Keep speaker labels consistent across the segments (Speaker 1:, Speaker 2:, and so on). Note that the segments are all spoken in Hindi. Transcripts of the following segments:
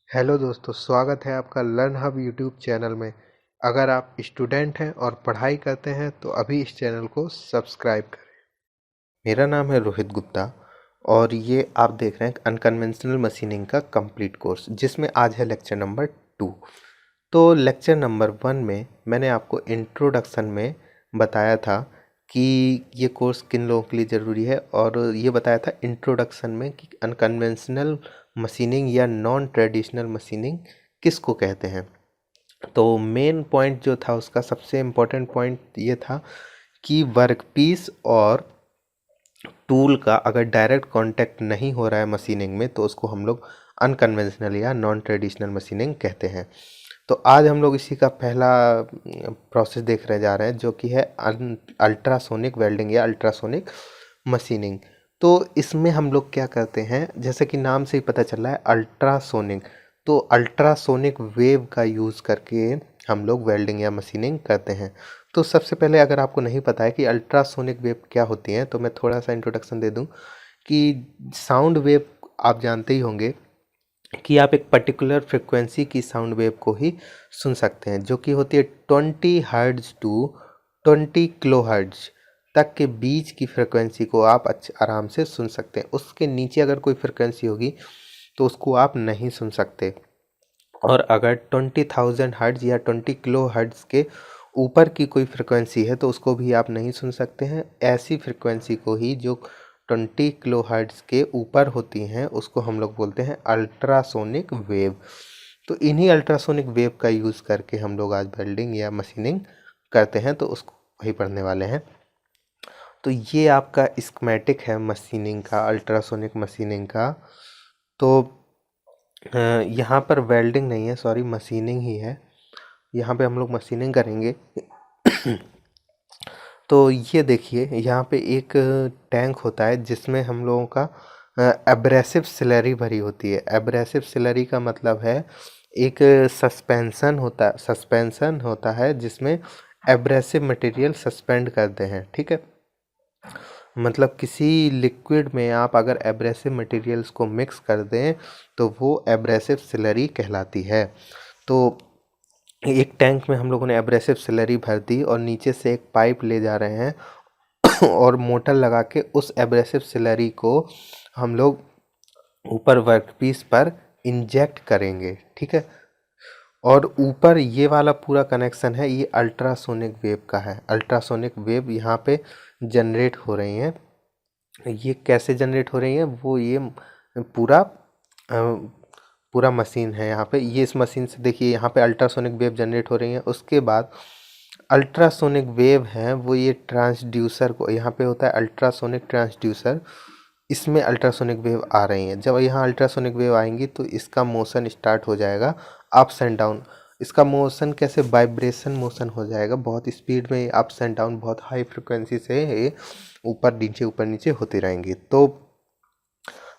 Speaker 1: हेलो दोस्तों, स्वागत है आपका लर्न हब यूट्यूब चैनल में। अगर आप स्टूडेंट हैं और पढ़ाई करते हैं तो अभी इस चैनल को सब्सक्राइब करें। मेरा नाम है रोहित गुप्ता और ये आप देख रहे हैं अनकन्वेंशनल मशीनिंग का कंप्लीट कोर्स, जिसमें आज है लेक्चर नंबर 2। तो लेक्चर नंबर 1 में मैंने आपको इंट्रोडक्शन में बताया था कि ये कोर्स किन लोगों के लिए ज़रूरी है, और ये बताया था इंट्रोडक्शन में कि अनकन्वेंशनल मशीनिंग या नॉन ट्रेडिशनल मशीनिंग किसको कहते हैं। तो मेन पॉइंट जो था उसका सबसे इम्पोर्टेंट पॉइंट ये था कि वर्कपीस और टूल का अगर डायरेक्ट कांटेक्ट नहीं हो रहा है मशीनिंग में तो उसको हम लोग अनकन्वेंशनल या नॉन ट्रेडिशनल मशीनिंग कहते हैं। तो आज हम लोग इसी का पहला प्रोसेस देख रहे जा रहे हैं, जो कि है अल्ट्रासोनिक वेल्डिंग या अल्ट्रासोनिक मशीनिंग। तो इसमें हम लोग क्या करते हैं, जैसे कि नाम से ही पता चल रहा है अल्ट्रासोनिक, तो अल्ट्रासोनिक वेव का यूज़ करके हम लोग वेल्डिंग या मशीनिंग करते हैं। तो सबसे पहले अगर आपको नहीं पता है कि अल्ट्रासोनिक वेव क्या होती हैं तो मैं थोड़ा सा इंट्रोडक्शन दे दूं कि साउंड वेव आप जानते ही होंगे कि आप एक पर्टिकुलर फ्रिक्वेंसी की साउंड वेव को ही सुन सकते हैं, जो कि होती है 20 हर्ट्ज टू 20 किलो हर्ट्ज तक के बीच की फ्रिक्वेंसी को आप आराम से सुन सकते हैं। उसके नीचे अगर कोई फ्रिक्वेंसी होगी तो उसको आप नहीं सुन सकते। और अगर 20,000 हर्ट्ज या 20 किलो हर्ट्ज के ऊपर की कोई फ्रिक्वेंसी है तो उसको भी आप नहीं सुन सकते हैं। ऐसी फ्रिक्वेंसी को ही जो 20 किलो हर्ट्ज के ऊपर होती हैं उसको हम लोग बोलते हैं अल्ट्रासोनिक वेव। तो इन्हीं अल्ट्रासोनिक वेव का यूज़ करके हम लोग आज वेल्डिंग या मशीनिंग करते हैं, तो उसको वही पढ़ने वाले हैं। तो ये आपका स्कीमेटिक है मशीनिंग का, अल्ट्रासोनिक मशीनिंग का। तो यहाँ पर वेल्डिंग नहीं है, सॉरी, मशीनिंग ही है। यहाँ पे हम लोग मशीनिंग करेंगे। तो ये देखिए, यहाँ पे एक टैंक होता है जिसमें हम लोगों का एब्रेसिव स्लरी भरी होती है। एब्रेसिव स्लरी का मतलब है एक सस्पेंसन होता है जिसमें एब्रेसिव मटेरियल सस्पेंड करते हैं, ठीक है। मतलब किसी लिक्विड में आप अगर एब्रेसिव मटेरियल्स को मिक्स कर दें तो वो एब्रेसिव स्लरी कहलाती है। तो एक टैंक में हम लोगों ने एब्रेसिव स्लरी भर दी और नीचे से एक पाइप ले जा रहे हैं और मोटर लगा के उस एब्रेसिव स्लरी को हम लोग ऊपर वर्कपीस पर इंजेक्ट करेंगे, ठीक है। और ऊपर ये वाला पूरा कनेक्शन है, ये अल्ट्रासोनिक वेव का है। अल्ट्रासोनिक वेव यहाँ पे जनरेट हो रही हैं। ये कैसे जनरेट हो रही हैं, वो ये पूरा पूरा मशीन है यहाँ पे। ये इस मशीन से देखिए, यहाँ पे अल्ट्रासोनिक वेव जनरेट हो रही है। उसके बाद अल्ट्रासोनिक वेव है वो ये ट्रांसड्यूसर को, यहाँ पे होता है अल्ट्रासोनिक ट्रांसड्यूसर, इसमें अल्ट्रासोनिक वेव आ रही हैं। जब यहाँ अल्ट्रासोनिक वेव आएंगी तो इसका मोशन स्टार्ट हो जाएगा अप्स एंड डाउन। इसका मोशन कैसे, वाइब्रेशन मोशन हो जाएगा, बहुत स्पीड में अप्स एंड डाउन, बहुत हाई फ्रिक्वेंसी से ऊपर नीचे होती रहेंगी। तो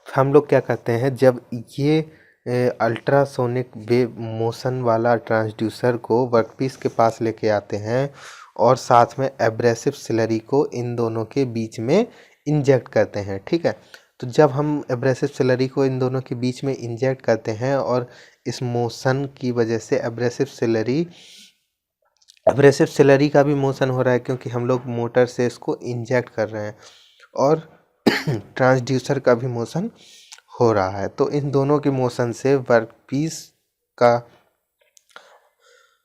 Speaker 1: हम लोग क्या करते हैं, जब ये अल्ट्रासोनिक वेव मोशन वाला ट्रांसड्यूसर को वर्कपीस के पास लेके आते हैं और साथ में एब्रेसिव स्लरी को इन दोनों के बीच में इंजेक्ट करते हैं, ठीक है। तो जब हम एब्रेसिव स्लरी को इन दोनों के बीच में इंजेक्ट करते हैं और इस मोशन की वजह से एब्रेसिव स्लरी का भी मोशन हो रहा है, क्योंकि हम लोग मोटर से इसको इंजेक्ट कर रहे हैं, और ट्रांसड्यूसर का भी मोशन हो रहा है। तो इन दोनों के मोशन से वर्कपीस का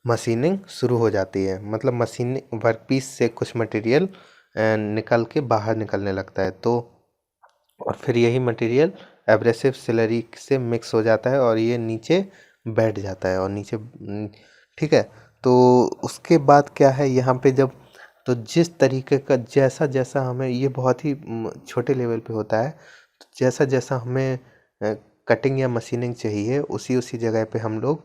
Speaker 1: मशीनिंग शुरू हो जाती है। मतलब मशीन वर्कपीस से कुछ मटेरियल निकल के बाहर निकलने लगता है। तो और फिर यही मटेरियल एब्रेसिव स्लरी से मिक्स हो जाता है और ये नीचे बैठ जाता है और नीचे, ठीक है। तो उसके बाद क्या है यहाँ पे, जब तो जिस तरीके का जैसा जैसा हमें, ये बहुत ही छोटे लेवल पे होता है, तो जैसा जैसा हमें कटिंग या मशीनिंग चाहिए उसी उसी जगह पे हम लोग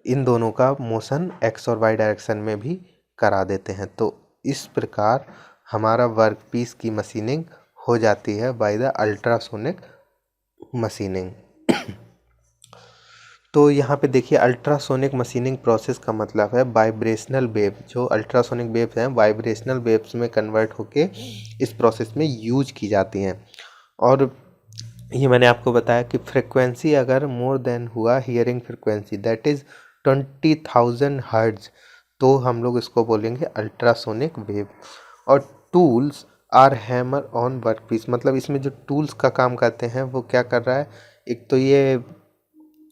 Speaker 1: इन दोनों का मोशन एक्स और वाई डायरेक्शन में भी करा देते हैं। तो इस प्रकार हमारा वर्कपीस की मशीनिंग हो जाती है बाय द अल्ट्रासोनिक मशीनिंग। तो यहाँ पे देखिए, अल्ट्रासोनिक मशीनिंग प्रोसेस का मतलब है वाइब्रेशनल वेव। जो अल्ट्रासोनिक वेव्स हैं वाइब्रेशनल वेव्स में कन्वर्ट होके इस प्रोसेस में यूज की जाती हैं। और ये मैंने आपको बताया कि फ्रिक्वेंसी अगर मोर देन हुआ hearing frequency that is 20,000 hertz, तो हम लोग इसको बोलेंगे अल्ट्रासोनिक वेव। और tools are hammer on workpiece, मतलब इसमें जो टूल्स का काम करते हैं वो क्या कर रहा है, एक तो ये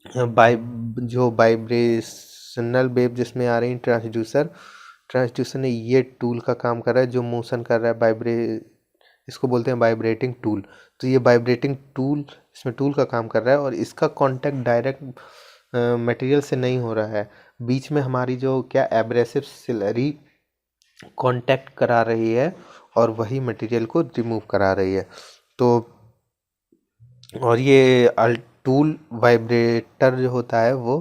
Speaker 1: जो वाइब्रेशनल वेव जिसमें आ रही है ट्रांसड्यूसर, ट्रांसड्यूसर ने ये टूल का काम कर रहा है जो मोशन कर रहा है, इसको बोलते हैं वाइब्रेटिंग टूल। तो ये वाइब्रेटिंग टूल इसमें टूल का काम कर रहा है और इसका कांटेक्ट डायरेक्ट मटेरियल से नहीं हो रहा है, बीच में हमारी जो क्या एब्रेसिव सिलरी कांटेक्ट करा रही है और वही मटेरियल को रिमूव करा रही है। तो और ये टूल वाइब्रेटर जो होता है वो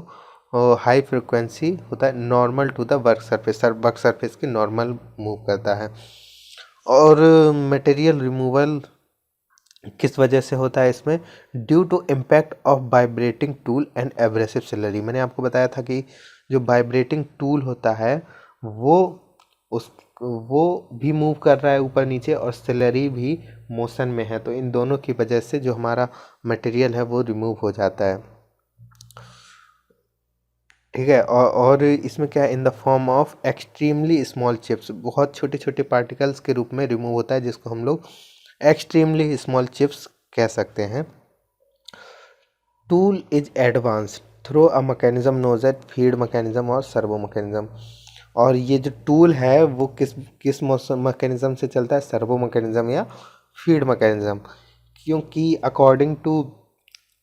Speaker 1: हाई फ्रिक्वेंसी होता है, normal to the work surface की नॉर्मल मूव करता है। और मटेरियल रिमूवल किस वजह से होता है इसमें, due to impact of vibrating tool and abrasive slurry. मैंने आपको बताया था कि जो वाइब्रेटिंग टूल होता है वो वो भी मूव कर रहा है ऊपर नीचे और सिलरी भी मोशन में है, तो इन दोनों की वजह से जो हमारा मटेरियल है वो रिमूव हो जाता है। ठीक है, और इसमें क्या है, in the form of extremely small chips, बहुत छोटे छोटे पार्टिकल्स के रूप में रिमूव होता है जिसको हम लोग एक्सट्रीमली स्मॉल चिप्स कह सकते हैं। Tool is advanced through a mechanism nose at feed mechanism और सर्वो मैकेनिज्म। और ये जो टूल है वो किस किस मैकेनिज्म से चलता है, सर्वो मैकेनिज्म या फीड मैकेनिज्म, क्योंकि अकॉर्डिंग टू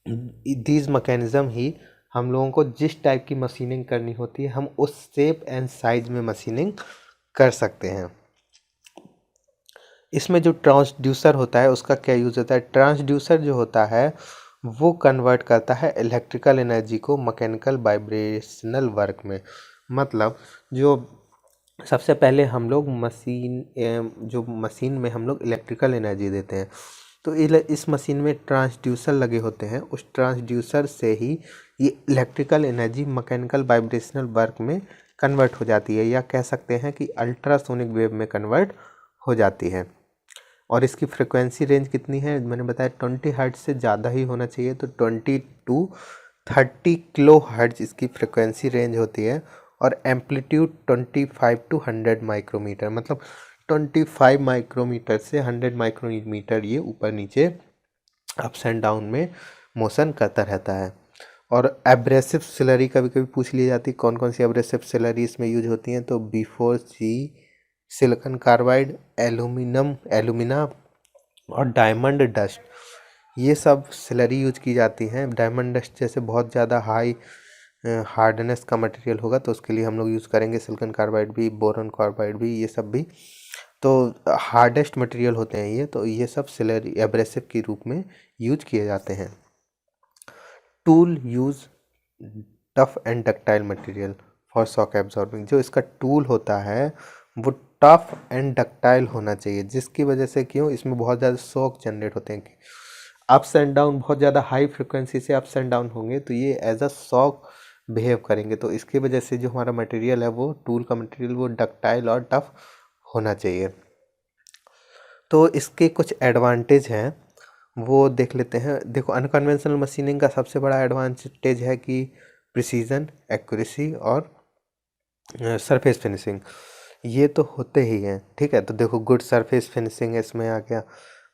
Speaker 1: दीज मैकेनिज्म ही हम लोगों को जिस टाइप की मशीनिंग करनी होती है हम उस शेप एंड साइज में मशीनिंग कर सकते हैं। इसमें जो ट्रांसड्यूसर होता है उसका क्या यूज़ होता है, ट्रांसड्यूसर जो होता है वो कन्वर्ट करता है इलेक्ट्रिकल एनर्जी को मैकेनिकल वाइब्रेशनल वर्क में। मतलब जो सबसे पहले हम लोग जो मशीन में हम लोग इलेक्ट्रिकल एनर्जी देते हैं, तो इस मशीन में ट्रांसड्यूसर लगे होते हैं, उस ट्रांसड्यूसर से ही ये electrical energy mechanical vibrational work में कन्वर्ट हो जाती है, या कह सकते हैं कि अल्ट्रासोनिक वेव में कन्वर्ट हो जाती है। और इसकी फ्रिक्वेंसी रेंज कितनी है, मैंने बताया 20 हर्ट्ज से ज़्यादा ही होना चाहिए, तो 20 टू 30 किलो हर्ट्ज इसकी फ्रिक्वेंसी रेंज होती है। और एम्पलीट्यूड 25 टू 100 माइक्रोमीटर, मतलब 25 माइक्रोमीटर से 100 माइक्रोमीटर ये ऊपर नीचे अप्स एंड डाउन में मोशन करता रहता है। और एब्रेसिव सिलरी कभी कभी पूछ ली जाती है, कौन कौन सी एब्रेसिव सिलरी इसमें यूज होती हैं, तो B4C, सिलिकॉन कार्बाइड, एलुमिना और डायमंड डस्ट, ये सब सिलरी यूज की जाती हैं। डायमंड डस्ट जैसे बहुत ज़्यादा हाई हार्डनेस का मटेरियल होगा तो उसके लिए हम लोग यूज़ करेंगे सिलिकॉन कार्बाइड भी, बोरॉन कार्बाइड भी, ये सब भी तो हार्डेस्ट मटेरियल होते हैं ये, तो ये सब सिलरी एब्रेसिव के रूप में यूज किए जाते हैं। Tool use tough and ductile material for shock absorbing, जो इसका टूल होता है वो टफ एंड डक्टाइल होना चाहिए, जिसकी वजह से क्यों, इसमें बहुत ज़्यादा शॉक जनरेट होते हैं, अप्स एंड डाउन बहुत ज़्यादा हाई फ्रिक्वेंसी से अप्स एंड डाउन होंगे तो ये एज अ शॉक बिहेव करेंगे, तो इसकी वजह से जो हमारा मटेरियल है वो टूल का मटेरियल वो डक्टाइल और टफ होना चाहिए। तो इसके कुछ एडवांटेज हैं वो देख लेते हैं। देखो, अनकन्वेंशनल मशीनिंग का सबसे बड़ा एडवांटेज है कि प्रिसीजन, एक्यूरेसी और सरफेस फिनिशिंग, ये तो होते ही हैं। ठीक है, तो देखो गुड सरफेस फिनिशिंग इसमें आ गया,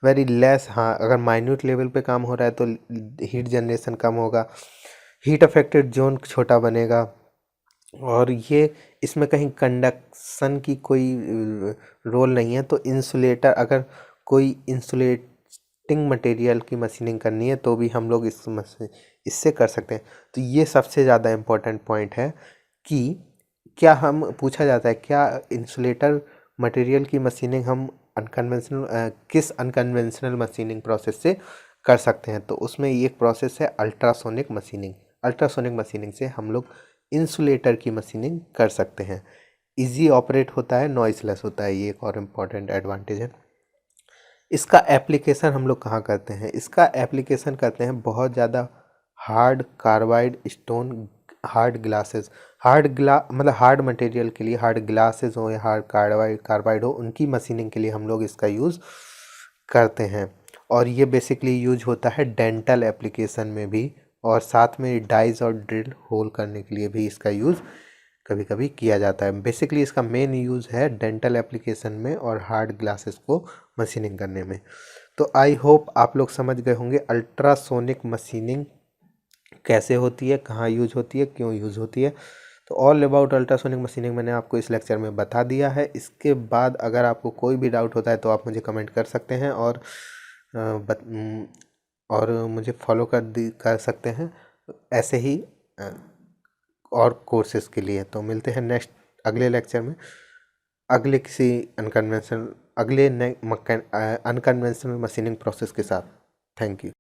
Speaker 1: वेरी लेस, हाँ अगर माइन्यूट लेवल पे काम हो रहा है तो हीट जनरेशन कम होगा, हीट अफेक्टेड जोन छोटा बनेगा, और ये इसमें कहीं कंडक्शन की कोई रोल नहीं है, तो इंसुलेटर, अगर कोई इंसुलेटिंग मटेरियल की मशीनिंग करनी है तो भी हम लोग इससे कर सकते हैं। तो ये सबसे ज़्यादा इम्पोर्टेंट पॉइंट है कि क्या हम पूछा जाता है क्या इंसुलेटर मटेरियल की मशीनिंग हम किस अनकन्वेंशनल मशीनिंग प्रोसेस से कर सकते हैं, तो उसमें ये एक प्रोसेस है अल्ट्रासोनिक मशीनिंग। अल्ट्रासोनिक मशीनिंग से हम लोग इंसुलेटर की मशीनिंग कर सकते हैं, इजी ऑपरेट होता है, नॉइसलेस होता है, ये एक और इम्पॉर्टेंट एडवांटेज है। इसका एप्लीकेशन हम लोग कहाँ करते हैं, इसका एप्लीकेशन करते हैं बहुत ज़्यादा hard carbide stone, hard glasses, मतलब हार्ड मटेरियल के लिए, हार्ड ग्लासेस हो या हार्ड कार्बाइड हो, उनकी मशीनिंग के लिए हम लोग इसका यूज़ करते हैं। और ये बेसिकली यूज होता है डेंटल एप्लीकेशन में भी, और साथ में डाइज और ड्रिल होल करने के लिए भी इसका यूज़ कभी कभी किया जाता है। बेसिकली इसका मेन यूज़ है डेंटल एप्लीकेशन में और हार्ड ग्लासेस को मशीनिंग करने में। तो आई होप आप लोग समझ गए होंगे अल्ट्रासोनिक मशीनिंग कैसे होती है, कहाँ यूज होती है, क्यों यूज होती है। तो ऑल अबाउट अल्ट्रासोनिक मशीनिंग मैंने आपको इस लेक्चर में बता दिया है। इसके बाद अगर आपको कोई भी डाउट होता है तो आप मुझे कमेंट कर सकते हैं, और मुझे फॉलो कर सकते हैं ऐसे ही और कोर्सेज़ के लिए। तो मिलते हैं नेक्स्ट अगले लेक्चर में अगले किसी अनकन्वेंशनल मशीनिंग प्रोसेस के साथ। Thank you.